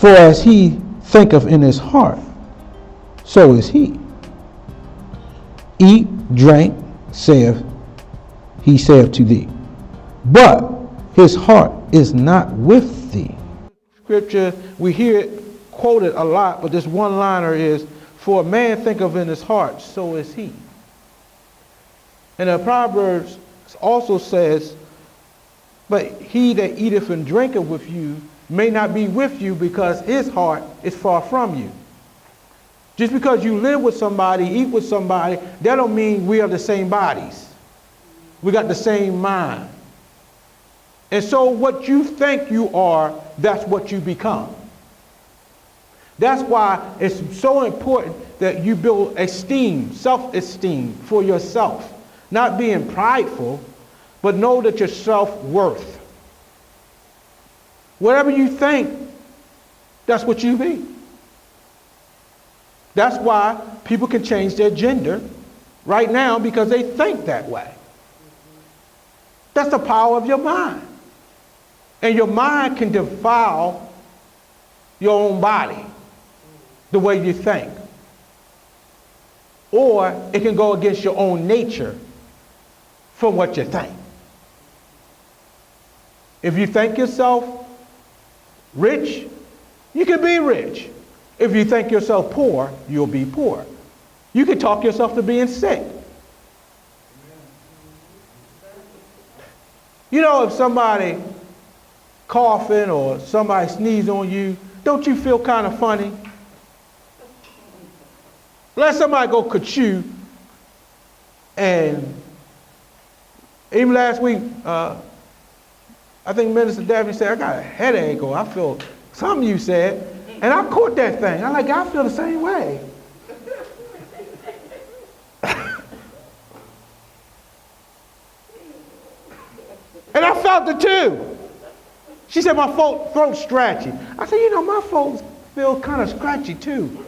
For as he thinketh in his heart, so is he. Eat, drink, saith he saith to thee, but his heart is not with thee. Scripture, we hear it quoted a lot, but this one-liner is, for a man thinketh in his heart, so is he. And the Proverbs also says, but he that eateth and drinketh with you may not be with you because his heart is far from you. Just because you live with somebody, eat with somebody, that don't mean we are the same bodies. We got the same mind. And so what you think you are, that's what you become. That's why it's so important that you build esteem, self-esteem for yourself. Not being prideful, but know that your self-worth. Whatever you think, that's what you be. That's why people can change their gender right now because they think that way. That's the power of your mind. And your mind can defile your own body, the way you think. Or it can go against your own nature from what you think. If you think yourself rich, you can be rich. If you think yourself poor, you'll be poor. You can talk yourself to being sick. You know, if somebody coughing or somebody sneeze on you, don't you feel kind of funny? Let somebody go ka-choo, and even last week, I think Minister Daphne said, I got a headache, or I feel something you said, and I caught that thing. I'm like, I feel the same way. And I felt it too. She said, my throat's scratchy. I said, you know, my throat feel kind of scratchy too.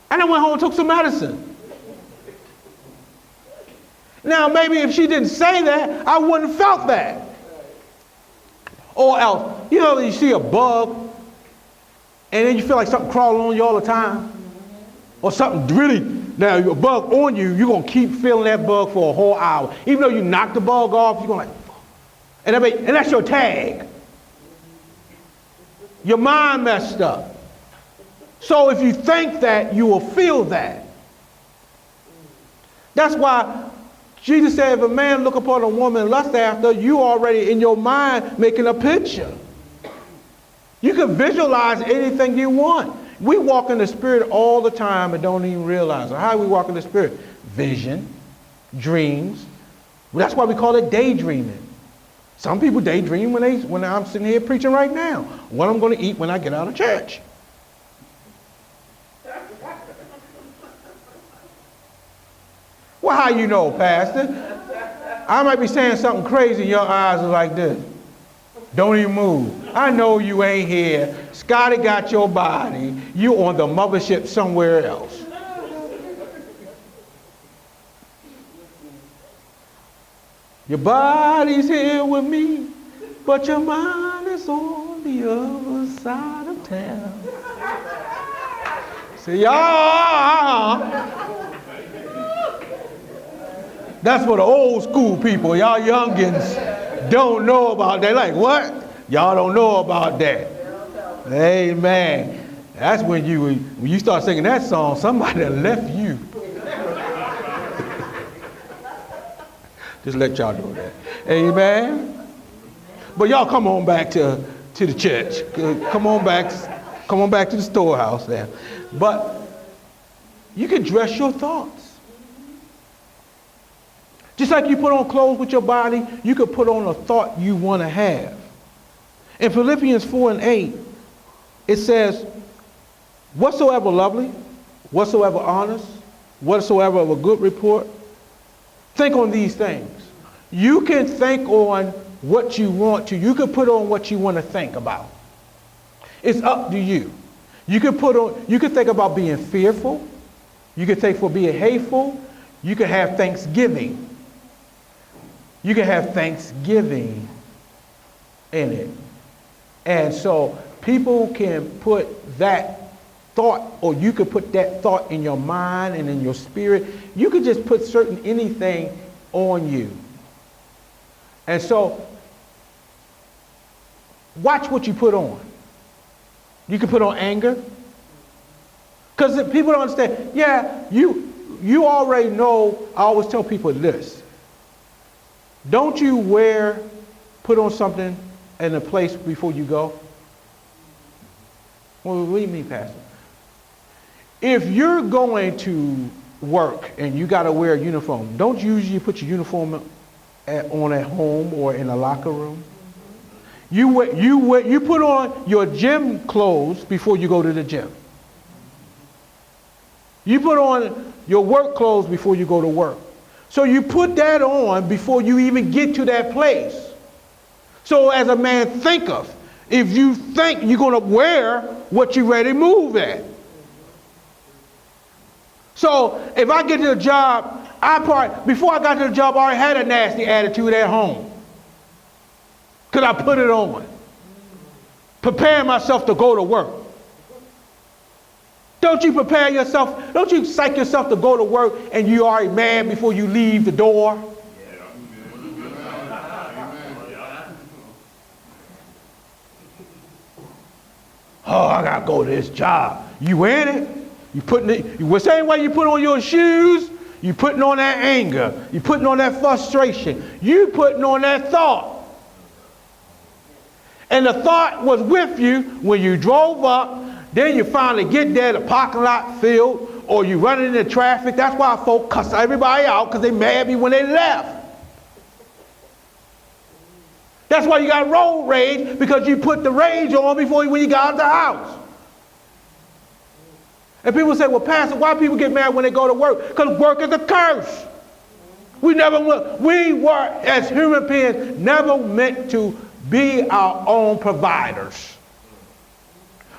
And I went home and took some medicine. Now, maybe if she didn't say that, I wouldn't have felt that. Or else, you know, you see a bug, and then you feel like something crawling on you all the time. Or something really, now a bug on you, you're going to keep feeling that bug for a whole hour. Even though you knock the bug off, you're going to like, and that's your tag. Your mind messed up. So if you think that, you will feel that. That's why Jesus said, if a man look upon a woman and lust after, you already in your mind making a picture. You can visualize anything you want. We walk in the Spirit all the time and don't even realize it. How do we walk in the Spirit? Vision, dreams. Well, that's why we call it daydreaming. Some people daydream when I'm sitting here preaching right now. What I'm going to eat when I get out of church. Well, how you know, Pastor? I might be saying something crazy, your eyes are like this. Don't even move. I know you ain't here. Scotty got your body. You on the mothership somewhere else. Your body's here with me, but your mind is on the other side of town. See, y'all. That's for the old school people. Y'all youngins don't know about that. Like, what? Y'all don't know about that. Amen. That's when you start singing that song, somebody that left you. Just let y'all know that. Amen. But y'all come on back to the church. Come on back to the storehouse there. But you can dress your thoughts. Just like you put on clothes with your body, you can put on a thought you want to have. In Philippians 4:8, it says, whatsoever lovely, whatsoever honest, whatsoever of a good report, think on these things. You can think on what you want to. You can put on what you want to think about. It's up to you. You can think about being fearful. You can think for being hateful. You can have thanksgiving. You can have thanksgiving in it. And so people can put that thought, or you could put that thought in your mind and in your spirit. You could just put certain anything on you. And so, watch what you put on. You can put on anger. Because people don't understand, yeah, you already know. I always tell people this. Don't you put on something in a place before you go? Well, what do you mean, Pastor? If you're going to work and you got to wear a uniform, don't you usually put your uniform on at home or in a locker room? You put on your gym clothes before you go to the gym. You put on your work clothes before you go to work. So you put that on before you even get to that place. So as a man thinketh, if you think you're going to wear what you're ready to move at. So if I get to the job, before I got to the job, I already had a nasty attitude at home. Because I put it on. Preparing myself to go to work. Don't you prepare yourself, don't you psych yourself to go to work and you already mad before you leave the door? Oh, I gotta go to this job. You wearing it? You putting it, the same way you put on your shoes, you putting on that anger, you putting on that frustration, you putting on that thought. And the thought was with you when you drove up. Then you finally get there, the parking lot filled, or you run into traffic. That's why folks cuss everybody out, because they mad at me when they left. That's why you got road rage, because you put the rage on when you got out the house. And people say, well, Pastor, why people get mad when they go to work? Because work is a curse. We were, as human beings, never meant to be our own providers.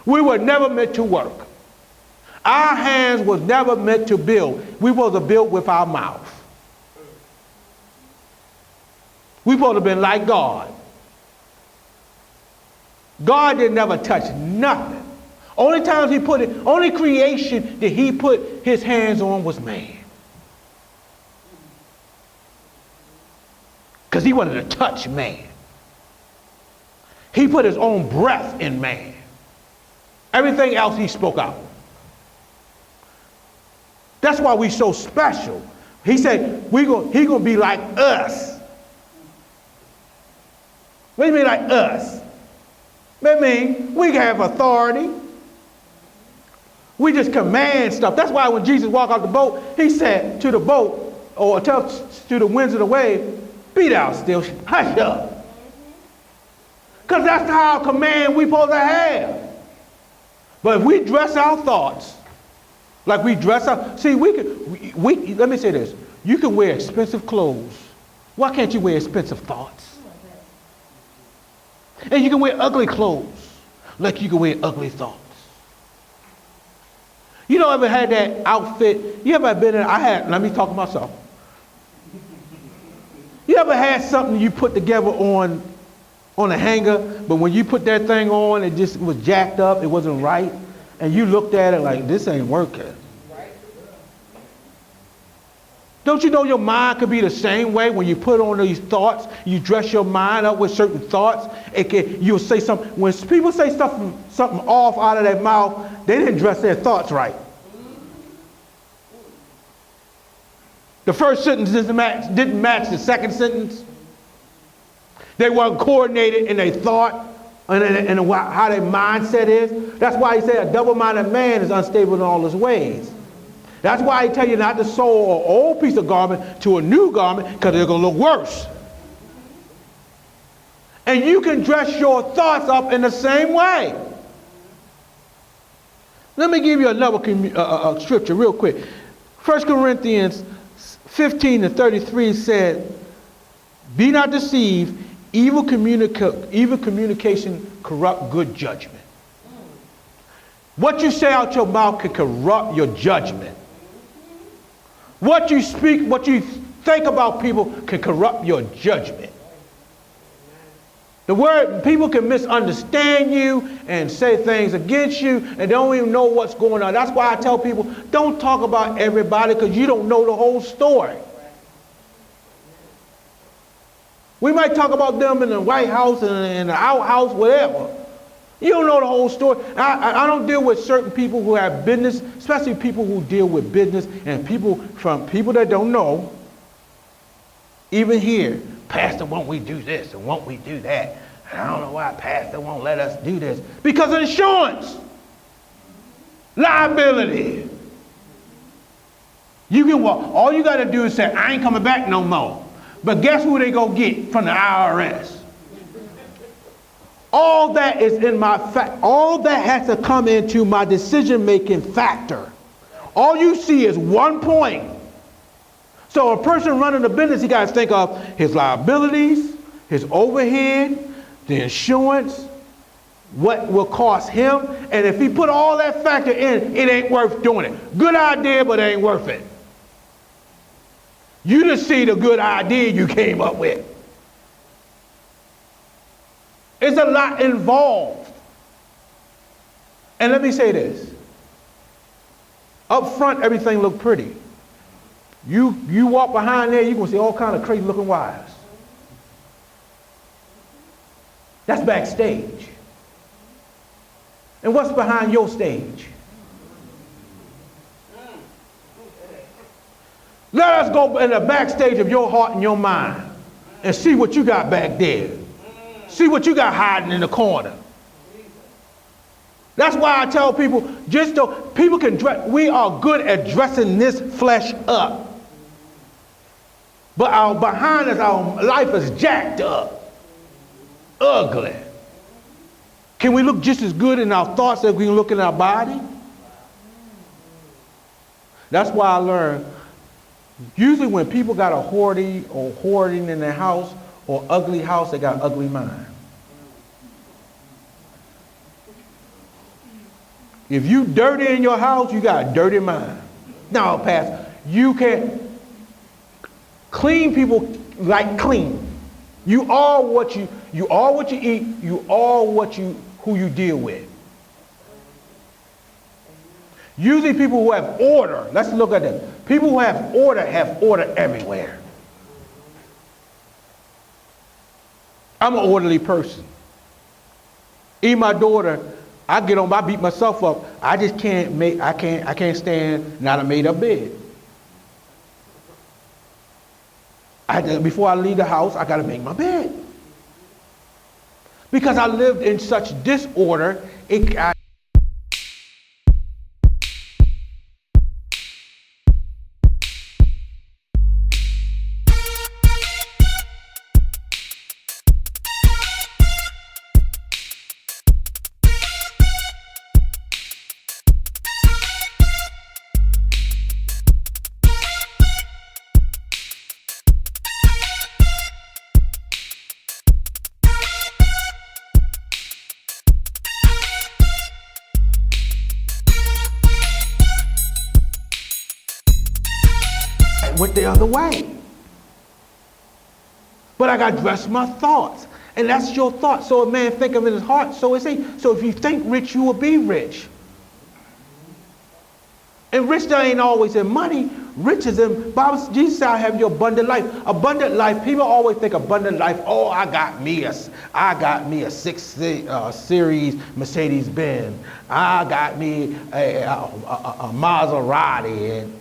We were never meant to work. Our hands was never meant to build. We were to build with our mouth. We supposed to have been like God. God didn't never touch nothing. Only creation that he put his hands on was man. Because he wanted to touch man. He put his own breath in man. Everything else he spoke out. That's why we so special. He said he gonna be like us. What do you mean like us? That means we have authority. We just command stuff. That's why when Jesus walked out the boat, he said to the boat, or to the winds of the wave, be thou still, hush up. Because that's the how command we supposed to have. But if we dress our thoughts like we dress our, see, let me say this. You can wear expensive clothes. Why can't you wear expensive thoughts? And you can wear ugly clothes like you can wear ugly thoughts. You know, ever had that outfit? You ever been in, let me talk to myself. You ever had something you put together on a hanger, but when you put that thing on, it just was jacked up, it wasn't right, and you looked at it like, this ain't working. Don't you know your mind could be the same way when you put on these thoughts, you dress your mind up with certain thoughts, you'll say something, when people say something off out of their mouth, they didn't dress their thoughts right. The first sentence didn't match the second sentence. They weren't coordinated in their thought and how their mindset is. That's why he said a double-minded man is unstable in all his ways. That's why he tell you not to sew an old piece of garment to a new garment, because they're going to look worse. And you can dress your thoughts up in the same way. Let me give you another scripture real quick. 1 Corinthians 15:33 said, be not deceived, evil communication corrupt good judgment. What you say out your mouth can corrupt your judgment. What you speak, what you think about people can corrupt your judgment. The word, people can misunderstand you and say things against you and don't even know what's going on. That's why I tell people, don't talk about everybody because you don't know the whole story. We might talk about them in the White House and in the outhouse, whatever. You don't know the whole story. I don't deal with certain people who have business, especially people who deal with business and people that don't know. Even here, Pastor, won't we do this and won't we do that? And I don't know why Pastor won't let us do this. Because of insurance. Liability. You can walk. All you got to do is say, I ain't coming back no more. But guess who they go get from the IRS? All that is in my all that has to come into my decision-making factor. All you see is one point. So a person running a business, he got to think of his liabilities, his overhead, the insurance, what will cost him, and if he put all that factor in, it ain't worth doing it. Good idea, but it ain't worth it. You just see the good idea you came up with. It's a lot involved. And let me say this. Up front, everything look pretty. You walk behind there, you're going to see all kind of crazy looking wires. That's backstage. And what's behind your stage? Let us go in the backstage of your heart and your mind and see what you got back there. See what you got hiding in the corner. That's why I tell people, just so people can dress, we are good at dressing this flesh up. But behind us, our life is jacked up, ugly. Can we look just as good in our thoughts as we can look in our body? That's why I learned, usually when people got a hoarding in their house or ugly house, they got ugly mind. If you dirty in your house, you got a dirty mind. Now, Pastor, you can't clean people like clean. You are what you eat, you are who you deal with. Usually people who have order, let's look at them. People who have order everywhere. I'm an orderly person. Even my daughter, I beat myself up. I just I can't stand not a made up bed. Before I leave the house, I gotta make my bed. Because I lived in such disorder, went the other way. But I got to dress my thoughts. And that's your thought. So a man think of in his heart, so is he. So if you think rich, you will be rich. And rich there ain't always in money. Rich is in, Jesus said, I have your abundant life. Abundant life, people always think abundant life, oh, I got me a 6 Series Mercedes-Benz. I got me a Maserati. And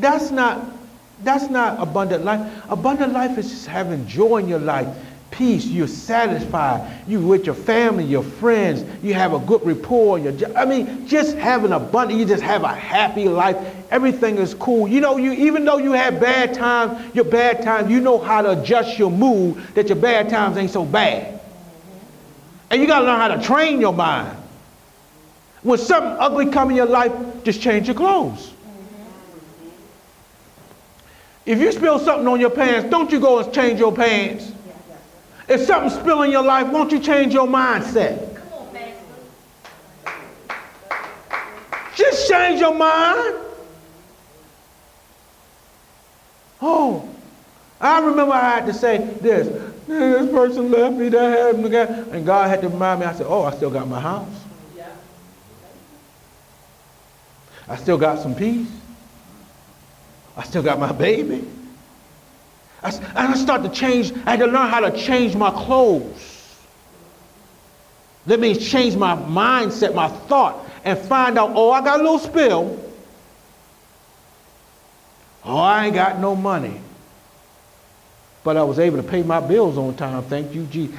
that's not abundant life. Abundant life is just having joy in your life, peace. You're satisfied. You with your family, your friends. You have a good rapport. Just having abundant. You just have a happy life. Everything is cool. You know, even though you have bad times, your bad times, you know how to adjust your mood that your bad times ain't so bad. And you got to learn how to train your mind. When something ugly come in your life, just change your clothes. If you spill something on your pants, don't you go and change your pants. If something spill in your life, won't you change your mindset? Just change your mind. Oh, I remember I had to say this. This person left me, that happened, and God had to remind me. I said, oh, I still got my house. I still got some peace. I still got my baby. And I started to change. I had to learn how to change my clothes. That means change my mindset, my thought, and find out, oh, I got a little spill. Oh, I ain't got no money. But I was able to pay my bills on time. Thank you, Jesus.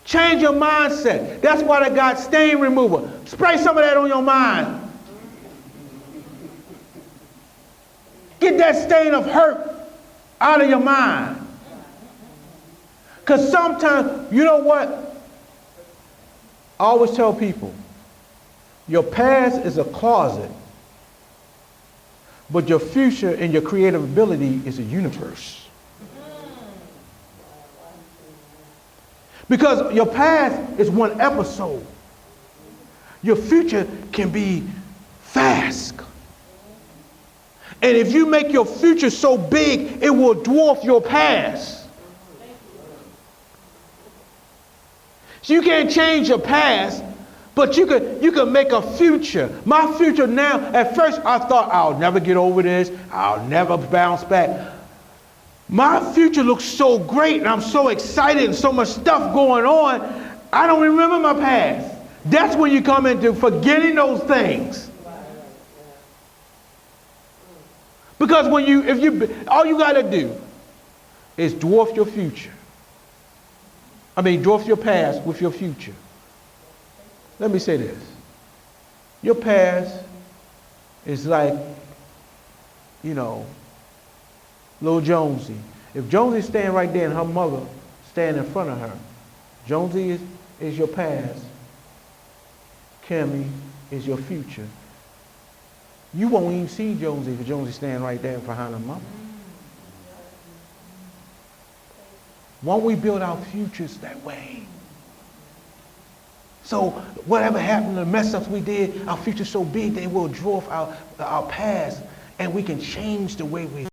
Change your mindset. That's why they got stain remover. Spray some of that on your mind. Get that stain of hurt out of your mind. Because sometimes, you know what? I always tell people, your past is a closet, but your future and your creative ability is a universe. Because your past is one episode. Your future can be vast. And if you make your future so big, it will dwarf your past. So you can't change your past, but you can make a future. My future now, at first I thought I'll never get over this. I'll never bounce back. My future looks so great and I'm so excited and so much stuff going on. I don't remember my past. That's when you come into forgetting those things. Because all you got to do is dwarf your future. Dwarf your past with your future. Let me say this. Your past is like, little Jonesy. If Jonesy's standing right there and her mother standing in front of her, Jonesy is your past. Kimmy is your future. You won't even see Jonesy if Jonesy's standing right there behind her mother. Won't we build our futures that way? So whatever happened, the mess ups we did, our future's so big they will dwarf our past, and we can change the way we